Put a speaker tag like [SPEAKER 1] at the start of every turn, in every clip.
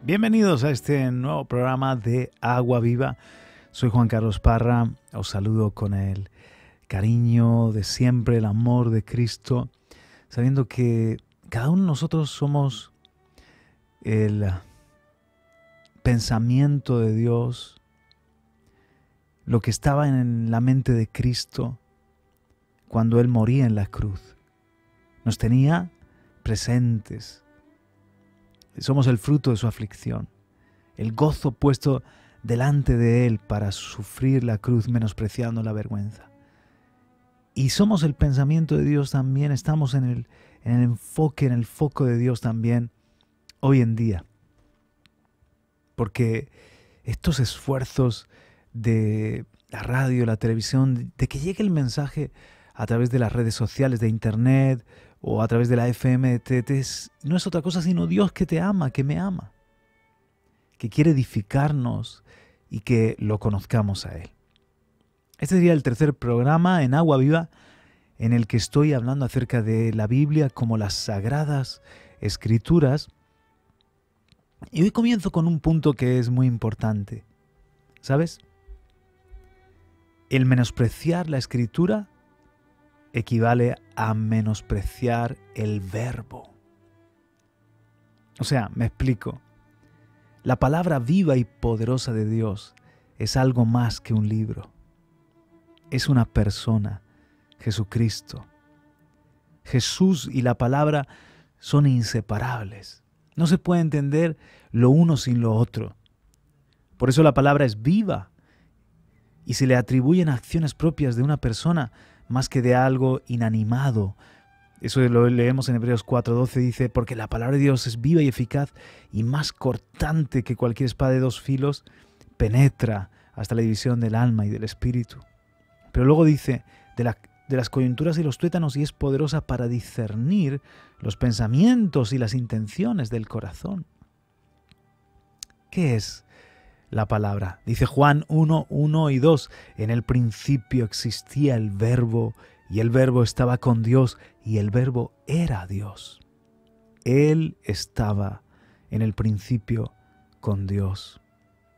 [SPEAKER 1] Bienvenidos a este nuevo programa de Agua Viva. Soy Juan Carlos Parra, os saludo con el cariño de siempre, el amor de Cristo, sabiendo que cada uno de nosotros somos el pensamiento de Dios, lo que estaba en la mente de Cristo cuando Él moría en la cruz. Nos tenía presentes. Somos el fruto de su aflicción, el gozo puesto delante de Él para sufrir la cruz menospreciando la vergüenza. Y somos el pensamiento de Dios también, estamos en el enfoque, en el foco de Dios también hoy en día. Porque estos esfuerzos de la radio, la televisión, de que llegue el mensaje a través de las redes sociales, de internet, o a través de la FM, no es otra cosa sino Dios que te ama, que me ama, que quiere edificarnos y que lo conozcamos a Él. Este sería el tercer programa en Agua Viva en el que estoy hablando acerca de la Biblia como las Sagradas Escrituras. Y hoy comienzo con un punto que es muy importante. ¿Sabes? El menospreciar la Escritura equivale a menospreciar el verbo. O sea, me explico. La palabra viva y poderosa de Dios es algo más que un libro. Es una persona, Jesucristo. Jesús y la palabra son inseparables. No se puede entender lo uno sin lo otro. Por eso la palabra es viva y se le atribuyen acciones propias de una persona más que de algo inanimado. Eso lo leemos en Hebreos 4:12, dice, porque la palabra de Dios es viva y eficaz y más cortante que cualquier espada de dos filos, penetra hasta la división del alma y del espíritu. Pero luego dice, de las coyunturas y los tuétanos, y es poderosa para discernir los pensamientos y las intenciones del corazón. ¿Qué es la palabra? Dice Juan 1:1 y 2, en el principio existía el verbo, y el verbo estaba con Dios, y el verbo era Dios. Él estaba en el principio con Dios.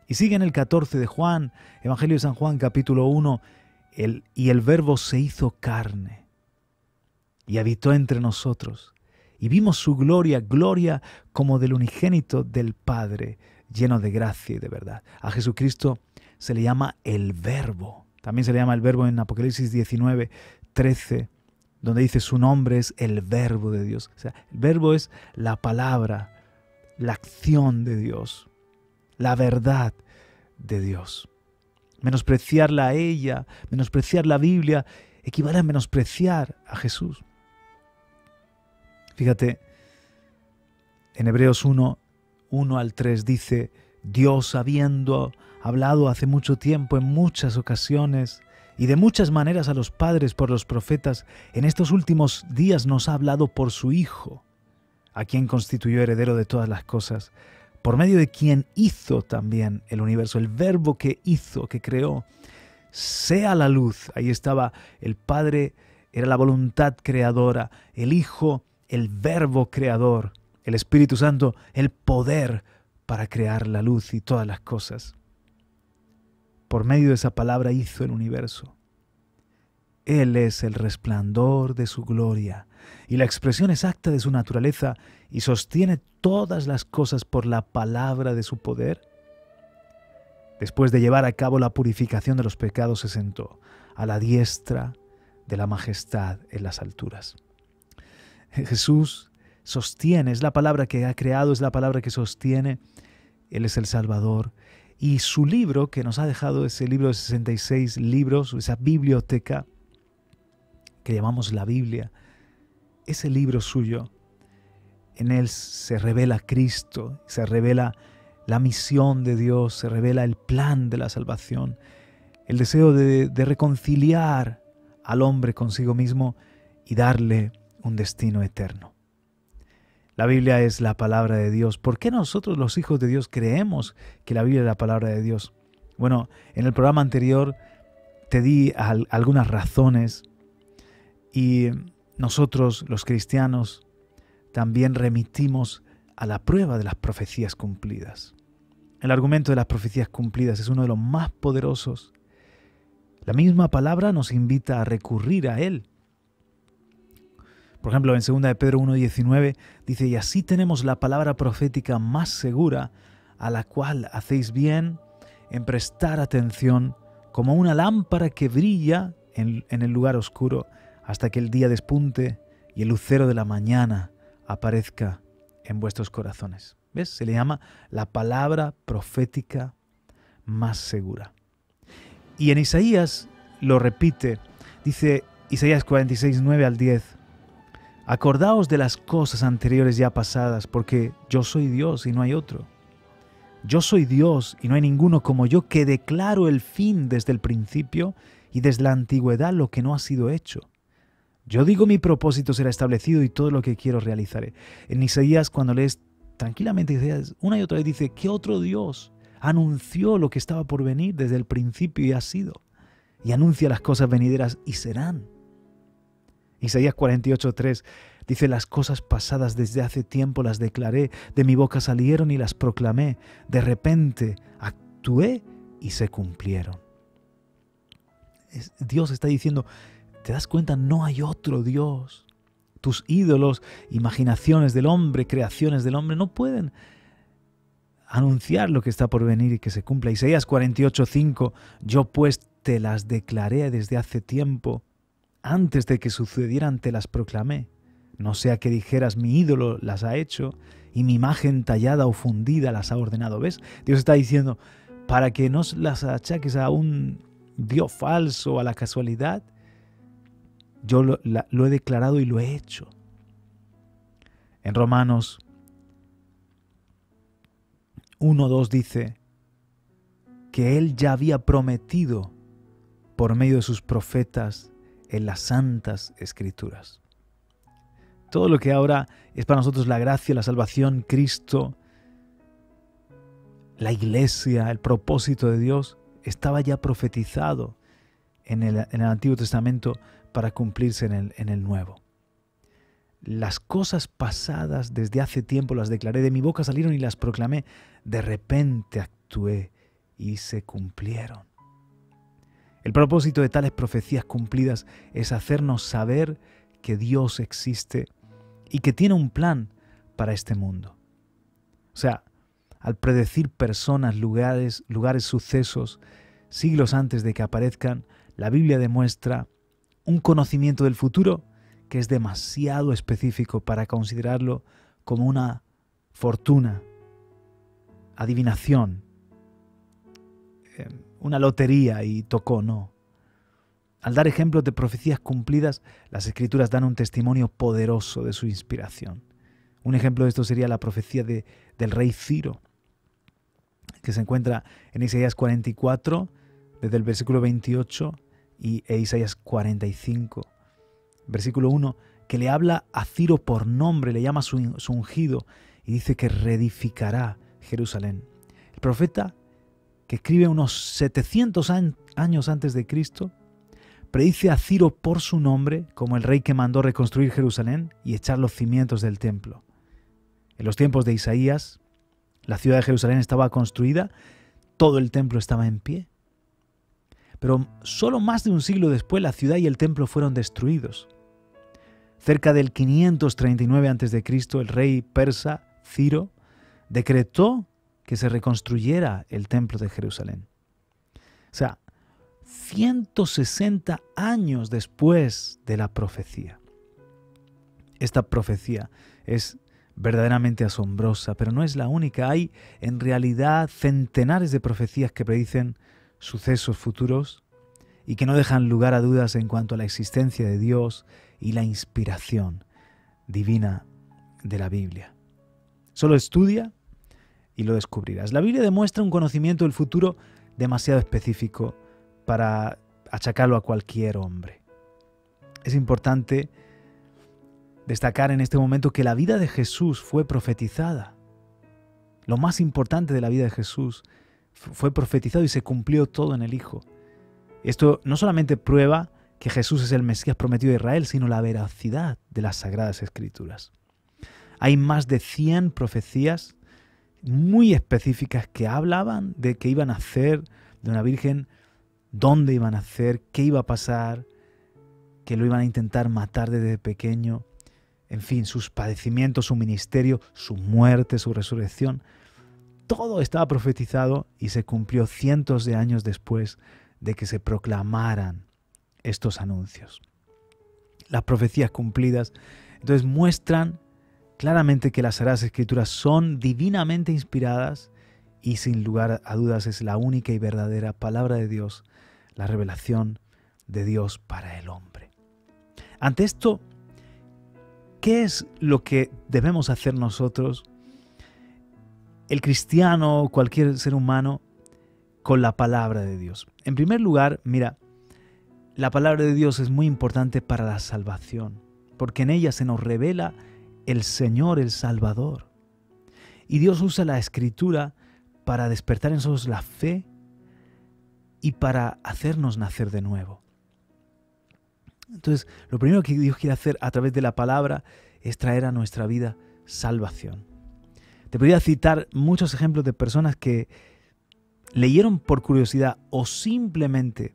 [SPEAKER 1] Y sigue en el 14 de Juan, Evangelio de San Juan, capítulo 1, y el verbo se hizo carne, y habitó entre nosotros, y vimos su gloria, gloria como del unigénito del Padre, lleno de gracia y de verdad. A Jesucristo se le llama el Verbo. También se le llama el Verbo en Apocalipsis 19:13, donde dice su nombre es el Verbo de Dios. O sea, el Verbo es la palabra, la acción de Dios, la verdad de Dios. Menospreciarla a ella, menospreciar la Biblia, equivale a menospreciar a Jesús. Fíjate, en Hebreos 1 al 3 dice, Dios habiendo hablado hace mucho tiempo en muchas ocasiones y de muchas maneras a los padres por los profetas, en estos últimos días nos ha hablado por su Hijo, a quien constituyó heredero de todas las cosas, por medio de quien hizo también el universo, el verbo que hizo, que creó, sea la luz. Ahí estaba el Padre, era la voluntad creadora, el Hijo, el verbo creador, el Espíritu Santo, el poder para crear la luz y todas las cosas. Por medio de esa palabra hizo el universo. Él es el resplandor de su gloria y la expresión exacta de su naturaleza y sostiene todas las cosas por la palabra de su poder. Después de llevar a cabo la purificación de los pecados, se sentó a la diestra de la majestad en las alturas. Jesús sostiene, es la palabra que ha creado, es la palabra que sostiene. Él es el Salvador. Y su libro, que nos ha dejado ese libro de 66 libros, esa biblioteca que llamamos la Biblia, ese libro suyo, en él se revela Cristo, se revela la misión de Dios, se revela el plan de la salvación, el deseo de reconciliar al hombre consigo mismo y darle un destino eterno. La Biblia es la palabra de Dios. ¿Por qué nosotros los hijos de Dios creemos que la Biblia es la palabra de Dios? Bueno, en el programa anterior te di algunas razones y nosotros los cristianos también remitimos a la prueba de las profecías cumplidas. El argumento de las profecías cumplidas es uno de los más poderosos. La misma palabra nos invita a recurrir a él. Por ejemplo, en 2 de Pedro 1:19 dice: y así tenemos la palabra profética más segura, a la cual hacéis bien en prestar atención, como una lámpara que brilla en el lugar oscuro, hasta que el día despunte y el lucero de la mañana aparezca en vuestros corazones. ¿Ves? Se le llama la palabra profética más segura. Y en Isaías lo repite, dice Isaías 46:9 al 10: acordaos de las cosas anteriores ya pasadas, porque yo soy Dios y no hay otro. Yo soy Dios y no hay ninguno como yo, que declaro el fin desde el principio y desde la antigüedad lo que no ha sido hecho. Yo digo, mi propósito será establecido y todo lo que quiero realizaré. En Isaías, cuando lees tranquilamente Isaías, una y otra vez dice: ¿qué otro Dios anunció lo que estaba por venir desde el principio y ha sido? Y anuncia las cosas venideras y serán. Isaías 48:3 dice: las cosas pasadas desde hace tiempo las declaré, de mi boca salieron y las proclamé, de repente actué y se cumplieron. Dios está diciendo: ¿te das cuenta? No hay otro Dios. Tus ídolos, imaginaciones del hombre, creaciones del hombre, no pueden anunciar lo que está por venir y que se cumpla. Isaías 48:5: yo pues te las declaré desde hace tiempo, antes de que sucedieran te las proclamé. No sea que dijeras: mi ídolo las ha hecho y mi imagen tallada o fundida las ha ordenado. ¿Ves? Dios está diciendo, para que no las achaques a un Dios falso, a la casualidad, yo lo he declarado y lo he hecho. En Romanos 1:2 dice que Él ya había prometido por medio de sus profetas en las santas Escrituras. Todo lo que ahora es para nosotros la gracia, la salvación, Cristo, la iglesia, el propósito de Dios, estaba ya profetizado en el Antiguo Testamento para cumplirse en el Nuevo. Las cosas pasadas desde hace tiempo las declaré, de mi boca salieron y las proclamé, de repente actué y se cumplieron. El propósito de tales profecías cumplidas es hacernos saber que Dios existe y que tiene un plan para este mundo. O sea, al predecir personas, lugares, sucesos, siglos antes de que aparezcan, la Biblia demuestra un conocimiento del futuro que es demasiado específico para considerarlo como una fortuna, adivinación, una lotería y tocó, no. Al dar ejemplos de profecías cumplidas, las Escrituras dan un testimonio poderoso de su inspiración. Un ejemplo de esto sería la profecía del rey Ciro, que se encuentra en Isaías 44, desde el versículo 28, e Isaías 45, versículo 1, que le habla a Ciro por nombre, le llama su ungido, y dice que reedificará Jerusalén. El profeta, que escribe unos 700 años antes de Cristo, predice a Ciro por su nombre como el rey que mandó reconstruir Jerusalén y echar los cimientos del templo. En los tiempos de Isaías, la ciudad de Jerusalén estaba construida, todo el templo estaba en pie. Pero solo más de un siglo después la ciudad y el templo fueron destruidos. Cerca del 539 a.C., el rey persa Ciro decretó que se reconstruyera el templo de Jerusalén. O sea, 160 años después de la profecía. Esta profecía es verdaderamente asombrosa, pero no es la única. Hay en realidad centenares de profecías que predicen sucesos futuros y que no dejan lugar a dudas en cuanto a la existencia de Dios y la inspiración divina de la Biblia. Solo estudia y lo descubrirás. La Biblia demuestra un conocimiento del futuro demasiado específico para achacarlo a cualquier hombre. Es importante destacar en este momento que la vida de Jesús fue profetizada. Lo más importante de la vida de Jesús fue profetizado y se cumplió todo en el Hijo. Esto no solamente prueba que Jesús es el Mesías prometido de Israel, sino la veracidad de las Sagradas Escrituras. Hay más de 100 profecías muy específicas que hablaban de que iban a nacer de una virgen, dónde iban a nacer, qué iba a pasar, que lo iban a intentar matar desde pequeño, en fin, sus padecimientos, su ministerio, su muerte, su resurrección. Todo estaba profetizado y se cumplió cientos de años después de que se proclamaran estos anuncios. Las profecías cumplidas entonces muestran claramente que las Sagradas Escrituras son divinamente inspiradas y sin lugar a dudas es la única y verdadera palabra de Dios, la revelación de Dios para el hombre. Ante esto, ¿qué es lo que debemos hacer nosotros, el cristiano o cualquier ser humano, con la palabra de Dios? En primer lugar, mira, la palabra de Dios es muy importante para la salvación, porque en ella se nos revela el Señor, el Salvador. Y Dios usa la Escritura para despertar en nosotros la fe y para hacernos nacer de nuevo. Entonces, lo primero que Dios quiere hacer a través de la palabra es traer a nuestra vida salvación. Te podría citar muchos ejemplos de personas que leyeron por curiosidad o simplemente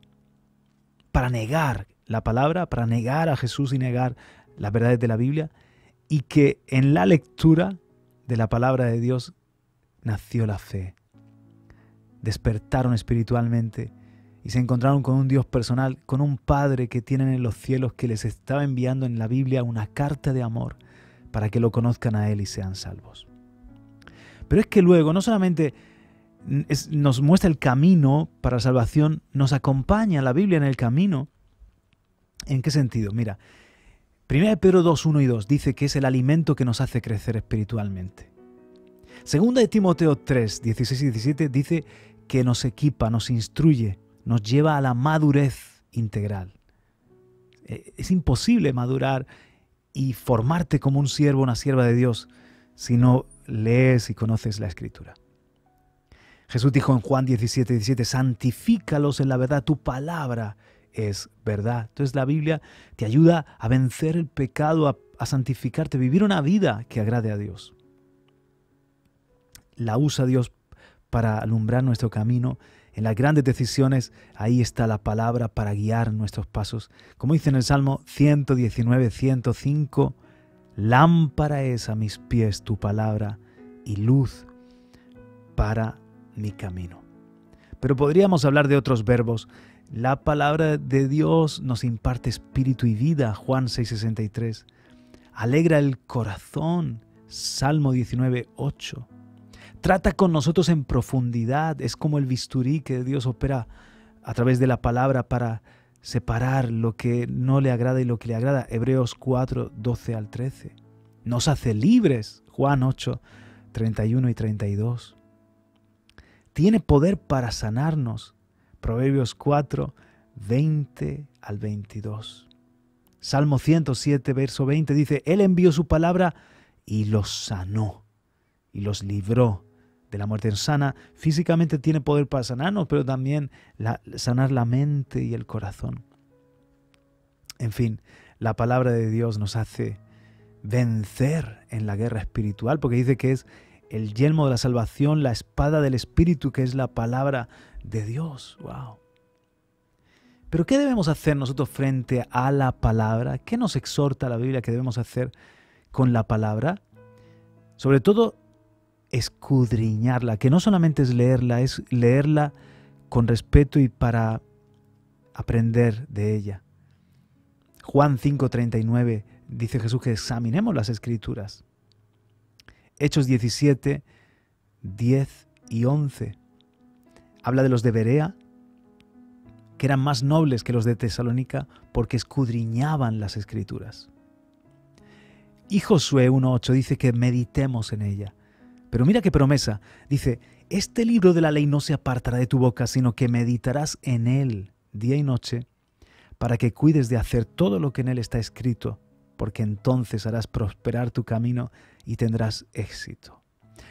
[SPEAKER 1] para negar la palabra, para negar a Jesús y negar las verdades de la Biblia, y que en la lectura de la palabra de Dios nació la fe. Despertaron espiritualmente y se encontraron con un Dios personal, con un Padre que tienen en los cielos, que les estaba enviando en la Biblia una carta de amor para que lo conozcan a Él y sean salvos. Pero es que luego no solamente nos muestra el camino para la salvación, nos acompaña la Biblia en el camino. ¿En qué sentido? Mira, 1 Pedro 2, 1 y 2 dice que es el alimento que nos hace crecer espiritualmente. 2 Timoteo 3, 16 y 17 dice que nos equipa, nos instruye, nos lleva a la madurez integral. Es imposible madurar y formarte como un siervo o una sierva de Dios si no lees y conoces la Escritura. Jesús dijo en Juan 17, 17, santifícalos en la verdad, tu palabra es verdad. Entonces la Biblia te ayuda a vencer el pecado, a santificarte, vivir una vida que agrade a Dios. La usa Dios para alumbrar nuestro camino. En las grandes decisiones, ahí está la palabra para guiar nuestros pasos. Como dice en el Salmo 119, 105, lámpara es a mis pies tu palabra y luz para mi camino. Pero podríamos hablar de otros verbos. La palabra de Dios nos imparte espíritu y vida, Juan 6:63. Alegra el corazón, Salmo 19:8. Trata con nosotros en profundidad, es como el bisturí que Dios opera a través de la palabra para separar lo que no le agrada y lo que le agrada, Hebreos 4, 12 al 13. Nos hace libres, Juan 8, 31 y 32. Tiene poder para sanarnos, Proverbios 4, 20 al 22. Salmo 107, verso 20 dice, Él envió su palabra y los sanó y los libró de la muerte. Sana físicamente, tiene poder para sanarnos, pero también sanar la mente y el corazón. En fin, la palabra de Dios nos hace vencer en la guerra espiritual, porque dice que es el yelmo de la salvación, la espada del Espíritu, que es la palabra de Dios. ¡Wow! Pero ¿qué debemos hacer nosotros frente a la palabra? ¿Qué nos exhorta la Biblia que debemos hacer con la palabra? Sobre todo, escudriñarla, que no solamente es leerla con respeto y para aprender de ella. Juan 5:39 dice Jesús que examinemos las Escrituras. Hechos 17, 10 y 11. Habla de los de Berea, que eran más nobles que los de Tesalónica porque escudriñaban las Escrituras. Y Josué 1:8 dice que meditemos en ella. Pero mira qué promesa. Dice, este libro de la ley no se apartará de tu boca, sino que meditarás en él día y noche, para que cuides de hacer todo lo que en él está escrito, porque entonces harás prosperar tu camino y tendrás éxito.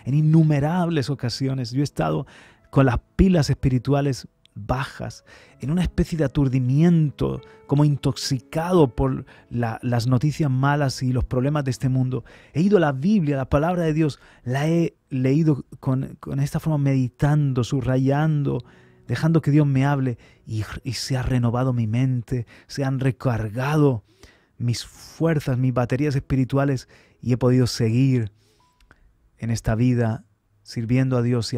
[SPEAKER 1] En innumerables ocasiones yo he estado con las pilas espirituales bajas, en una especie de aturdimiento, como intoxicado por las noticias malas y los problemas de este mundo. He ido a la Biblia, la palabra de Dios, la he leído con esta forma, meditando, subrayando, dejando que Dios me hable, y se ha renovado mi mente, se han recargado mis fuerzas, mis baterías espirituales, y he podido seguir en esta vida sirviendo a Dios y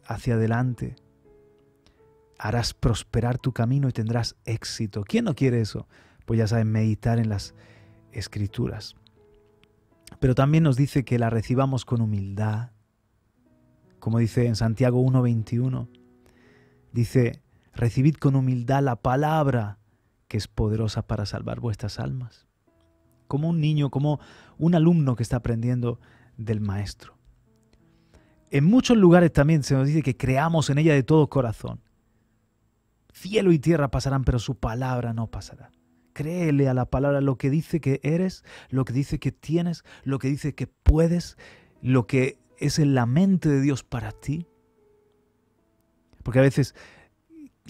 [SPEAKER 1] hacia adelante. Harás prosperar tu camino y tendrás éxito. ¿Quién no quiere eso? Pues ya sabes, meditar en las Escrituras. Pero también nos dice que la recibamos con humildad. Como dice en Santiago 1:21, dice, recibid con humildad la palabra que es poderosa para salvar vuestras almas. Como un niño, como un alumno que está aprendiendo del maestro. En muchos lugares también se nos dice que creamos en ella de todo corazón. Cielo y tierra pasarán, pero su palabra no pasará. Créele a la palabra, lo que dice que eres, lo que dice que tienes, lo que dice que puedes, lo que es en la mente de Dios para ti. Porque a veces,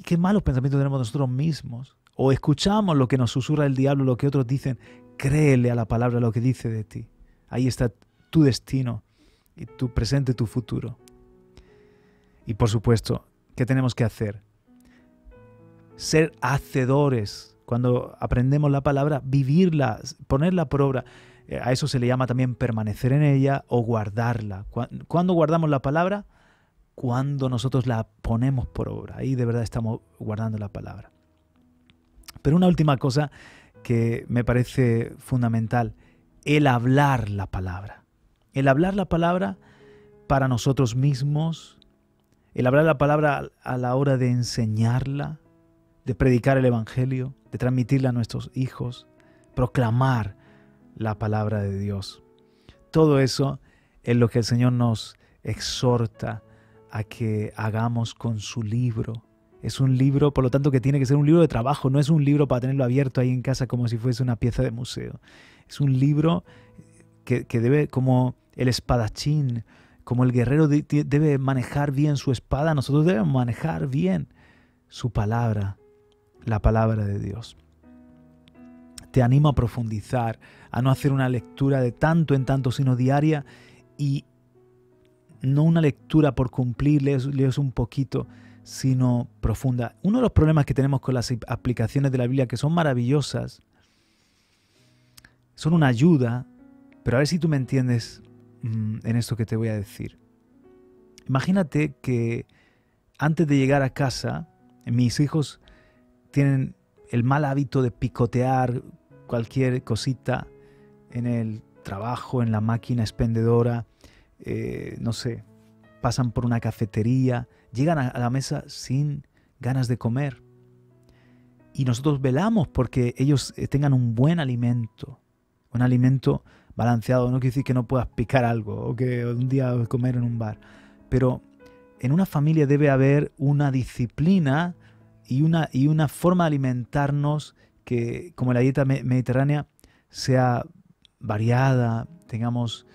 [SPEAKER 1] qué malos pensamientos tenemos nosotros mismos. O escuchamos lo que nos susurra el diablo, lo que otros dicen. Créele a la palabra, lo que dice de ti. Ahí está tu destino, y tu presente, tu futuro. Y por supuesto, ¿qué tenemos que hacer? Ser hacedores. Cuando aprendemos la palabra, vivirla, ponerla por obra. A eso se le llama también permanecer en ella o guardarla. ¿Cuándo guardamos la palabra? Cuando nosotros la ponemos por obra. Ahí de verdad estamos guardando la palabra. Pero una última cosa que me parece fundamental, el hablar la palabra. El hablar la palabra para nosotros mismos, el hablar la palabra a la hora de enseñarla, de predicar el Evangelio, de transmitirla a nuestros hijos, proclamar la palabra de Dios. Todo eso es lo que el Señor nos exhorta a que hagamos con su libro. Es un libro, por lo tanto, que tiene que ser un libro de trabajo, no es un libro para tenerlo abierto ahí en casa como si fuese una pieza de museo. Es un libro que debe, como el espadachín, como el guerrero debe manejar bien su espada, nosotros debemos manejar bien su palabra, la palabra de Dios. Te animo a profundizar, a no hacer una lectura de tanto en tanto, sino diaria, y no una lectura por cumplir, lees un poquito, sino profunda. Uno de los problemas que tenemos con las aplicaciones de la Biblia, que son maravillosas, son una ayuda, pero a ver si tú me entiendes en esto que te voy a decir. Imagínate que antes de llegar a casa, mis hijos tienen el mal hábito de picotear cualquier cosita en el trabajo, en la máquina expendedora, no sé, pasan por una cafetería, llegan a la mesa sin ganas de comer. Y nosotros velamos porque ellos tengan un buen alimento, un alimento balanceado. No quiere decir que no puedas picar algo o que un día comer en un bar, pero en una familia debe haber una disciplina y una forma de alimentarnos que, como la dieta mediterránea, sea variada, tengamos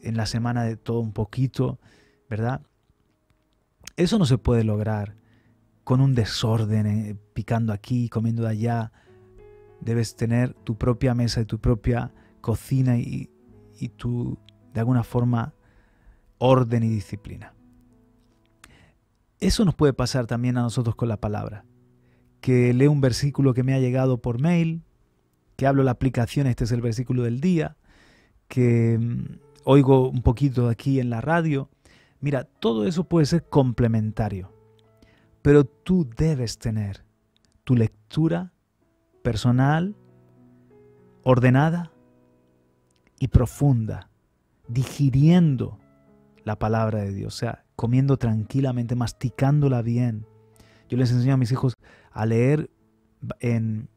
[SPEAKER 1] en la semana de todo un poquito, ¿verdad? Eso no se puede lograr con un desorden, picando aquí, comiendo de allá. Debes tener tu propia mesa y tu propia cocina y tu, de alguna forma, orden y disciplina. Eso nos puede pasar también a nosotros con la palabra. Que leo un versículo que me ha llegado por mail, que hablo la aplicación, este es el versículo del día, que oigo un poquito aquí en la radio. Mira, todo eso puede ser complementario, pero tú debes tener tu lectura personal, ordenada y profunda, digiriendo la palabra de Dios, o sea, comiendo tranquilamente, masticándola bien. Yo les enseño a mis hijos a leer en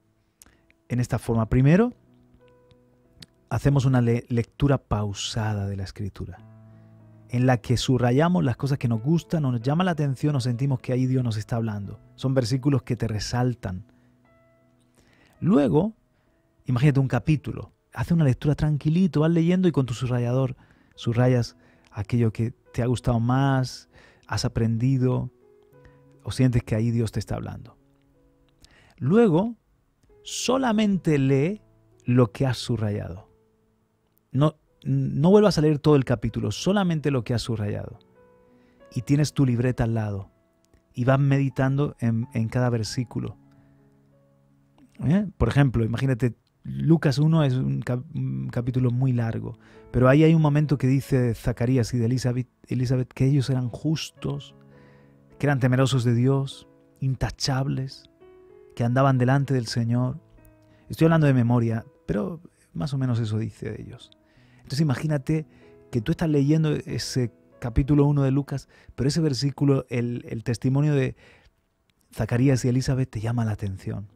[SPEAKER 1] esta forma. Primero, hacemos una lectura pausada de la Escritura, en la que subrayamos las cosas que nos gustan, nos llama la atención, nos sentimos que ahí Dios nos está hablando. Son versículos que te resaltan. Luego, imagínate un capítulo, hace una lectura tranquilito, vas leyendo y con tu subrayador subrayas aquello que te ha gustado más, has aprendido, o sientes que ahí Dios te está hablando. Luego, solamente lee lo que has subrayado. No vuelvas a leer todo el capítulo, solamente lo que has subrayado. Y tienes tu libreta al lado y vas meditando en cada versículo. Por ejemplo, imagínate, Lucas 1 es un capítulo muy largo, pero ahí hay un momento que dice de Zacarías y de Elizabeth que ellos eran justos, que eran temerosos de Dios, intachables, que andaban delante del Señor. Estoy hablando de memoria, pero más o menos eso dice de ellos. Entonces imagínate que tú estás leyendo ese capítulo 1 de Lucas, pero ese versículo, el testimonio de Zacarías y Elizabeth te llama la atención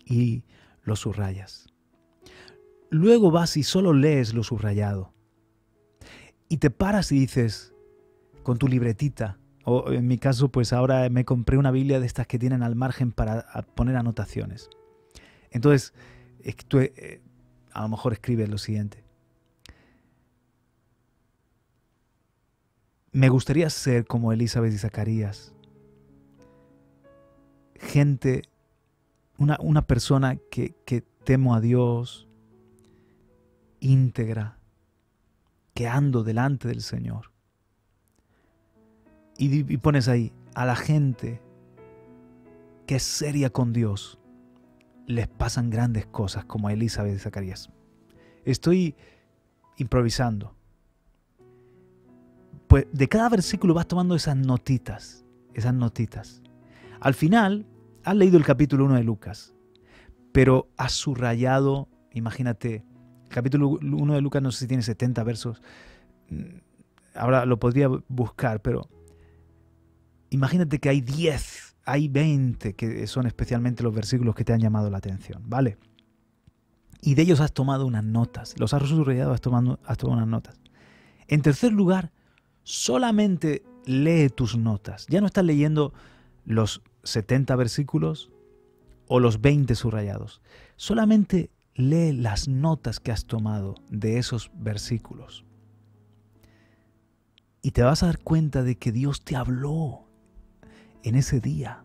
[SPEAKER 1] y lo subrayas. Luego vas y solo lees lo subrayado y te paras y dices con tu libretita, o en mi caso pues ahora me compré una Biblia de estas que tienen al margen para poner anotaciones. Entonces tú a lo mejor escribes lo siguiente: me gustaría ser como Elizabeth y Zacarías, gente, una persona que temo a Dios, íntegra, que ando delante del Señor. Y pones ahí, a la gente que es seria con Dios, les pasan grandes cosas como a Elizabeth y Zacarías. Estoy improvisando. Pues de cada versículo vas tomando esas notitas. Al final, has leído el capítulo 1 de Lucas, pero has subrayado, imagínate, el capítulo 1 de Lucas no sé si tiene 70 versos, ahora lo podría buscar, pero imagínate que hay 10, hay 20 que son especialmente los versículos que te han llamado la atención, ¿vale? Y de ellos has tomado unas notas, los has subrayado, has tomado unas notas. En tercer lugar, solamente lee tus notas. Ya no estás leyendo los 70 versículos o los 20 subrayados. Solamente lee las notas que has tomado de esos versículos. Y te vas a dar cuenta de que Dios te habló en ese día.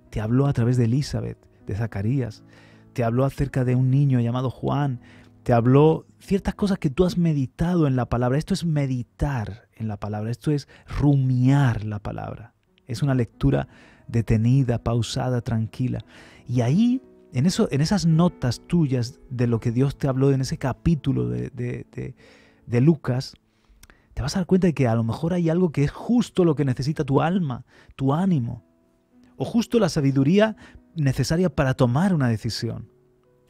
[SPEAKER 1] Te habló a través de Elizabeth, de Zacarías. Te habló acerca de un niño llamado Juan. Te habló ciertas cosas que tú has meditado en la palabra. Esto es meditar en la palabra. Esto es rumiar la palabra. Es una lectura detenida, pausada, tranquila. Y ahí, en esas notas tuyas de lo que Dios te habló en ese capítulo de Lucas, te vas a dar cuenta de que a lo mejor hay algo que es justo lo que necesita tu alma, tu ánimo, o justo la sabiduría necesaria para tomar una decisión,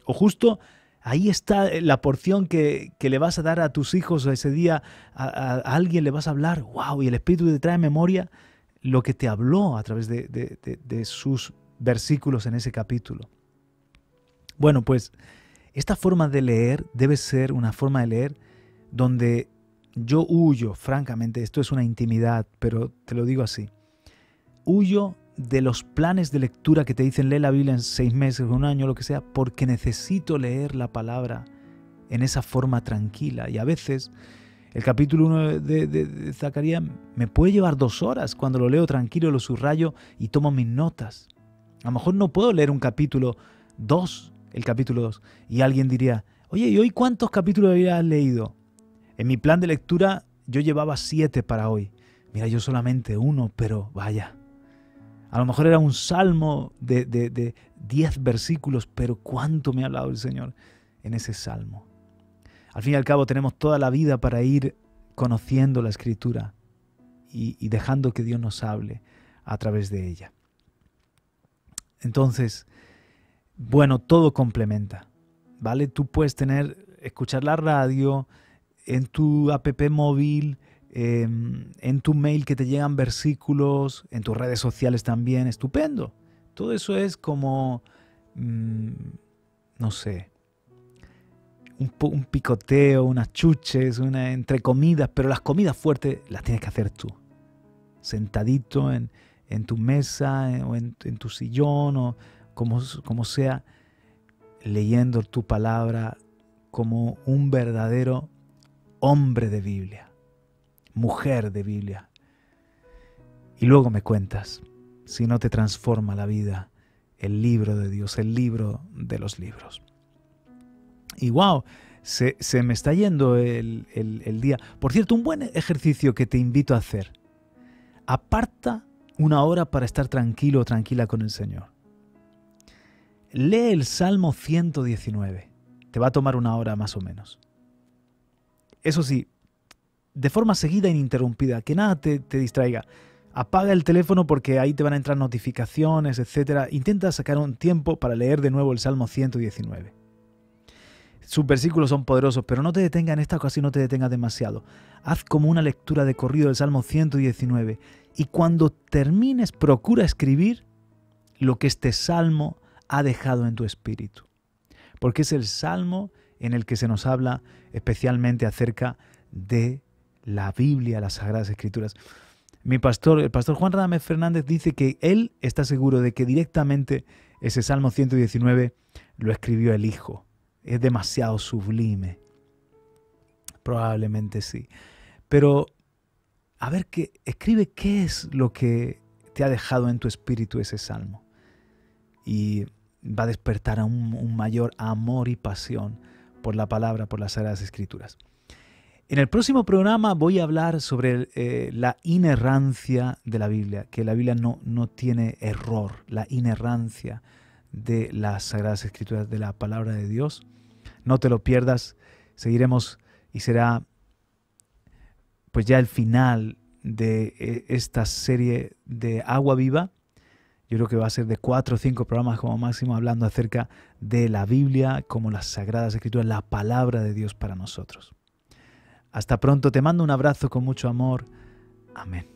[SPEAKER 1] o justo ahí está la porción que le vas a dar a tus hijos ese día, a alguien le vas a hablar, wow, y el Espíritu te trae a memoria lo que te habló a través de sus versículos en ese capítulo. Bueno, pues esta forma de leer debe ser una forma de leer donde yo huyo, francamente, esto es una intimidad, pero te lo digo así, huyo de los planes de lectura que te dicen lee la Biblia en 6 meses, un año, lo que sea, porque necesito leer la palabra en esa forma tranquila. Y a veces el capítulo 1 de Zacarías me puede llevar 2 horas cuando lo leo tranquilo, lo subrayo y tomo mis notas. A lo mejor no puedo leer un capítulo 2, el capítulo 2, y alguien diría, oye, ¿y hoy cuántos capítulos habías leído? En mi plan de lectura yo llevaba 7 para hoy. Mira, yo solamente 1, pero vaya. A lo mejor era un salmo de 10 versículos, pero cuánto me ha hablado el Señor en ese salmo. Al fin y al cabo tenemos toda la vida para ir conociendo la Escritura y dejando que Dios nos hable a través de ella. Entonces, bueno, todo complementa, ¿vale? Tú puedes escuchar la radio, en tu app móvil, en tu mail que te llegan versículos, en tus redes sociales también, estupendo. Todo eso es como, no sé, un picoteo, unas chuches, entre comidas, pero las comidas fuertes las tienes que hacer tú, sentadito en tu mesa o en tu sillón o como sea, leyendo tu palabra como un verdadero hombre de Biblia, mujer de Biblia. Y luego me cuentas si no te transforma la vida el libro de Dios, el libro de los libros. Y wow, se me está yendo el día. Por cierto, un buen ejercicio que te invito a hacer. Aparta una hora para estar tranquilo o tranquila con el Señor. Lee el Salmo 119. Te va a tomar una hora más o menos. Eso sí, de forma seguida e ininterrumpida, que nada te distraiga. Apaga el teléfono porque ahí te van a entrar notificaciones, etc. Intenta sacar un tiempo para leer de nuevo el Salmo 119. Sus versículos son poderosos, pero no te detengas en esta ocasión, no te detengas demasiado. Haz como una lectura de corrido del Salmo 119 y cuando termines procura escribir lo que este Salmo ha dejado en tu espíritu. Porque es el Salmo en el que se nos habla especialmente acerca de la Biblia, las Sagradas Escrituras. El pastor Juan Radamés Fernández dice que él está seguro de que directamente ese Salmo 119 lo escribió el Hijo. Es demasiado sublime. Probablemente sí. Pero, a ver, escribe qué es lo que te ha dejado en tu espíritu ese Salmo. Y va a despertar un mayor amor y pasión por la palabra, por las Sagradas Escrituras. En el próximo programa voy a hablar sobre la inerrancia de la Biblia, que la Biblia no tiene error, la inerrancia de las Sagradas Escrituras, de la palabra de Dios. No te lo pierdas, seguiremos y será pues ya el final de esta serie de Agua Viva. Yo creo que va a ser de 4 o 5 programas como máximo hablando acerca de la Biblia como las Sagradas Escrituras, la palabra de Dios para nosotros. Hasta pronto, te mando un abrazo con mucho amor. Amén.